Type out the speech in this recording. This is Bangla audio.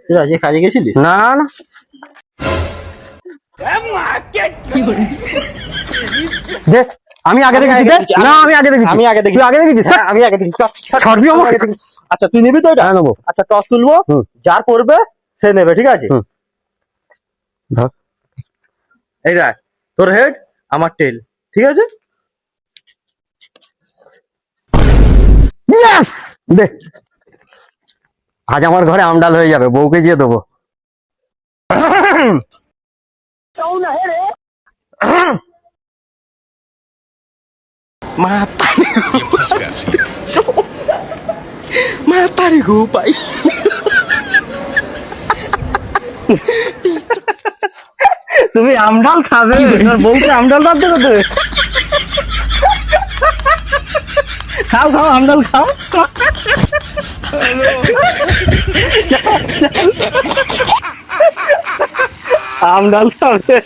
তুই আজকে কাজে গেছিলিস? না না দে আমি আগে দেখেছি দে না আমি আগে দেখেছি আমি আগে দেখি তুই আগে দেখেছিস হ্যাঁ, আমি আগে দেখি ছাড়বি আমাকে? আচ্ছা তুই নিবি তো এটা? হ্যাঁ নেবো। আচ্ছা টস তুলবো, হুম। যার পড়বে সে নেবে, ঠিক আছে? হুম। ধর এই দেখ, তোর হেড আমার টেল, ঠিক আছে? ইয়েস দে আজ আমার ঘরে আমডাল হয়ে যাবে, বউকে দিয়ে দেবো। Matare ko, pai. তুমি আমডাল খাবে, তোর বউকে আমডাল দাও তো তুই। খাও খাও আমডাল খাও। আমডাল খাবে।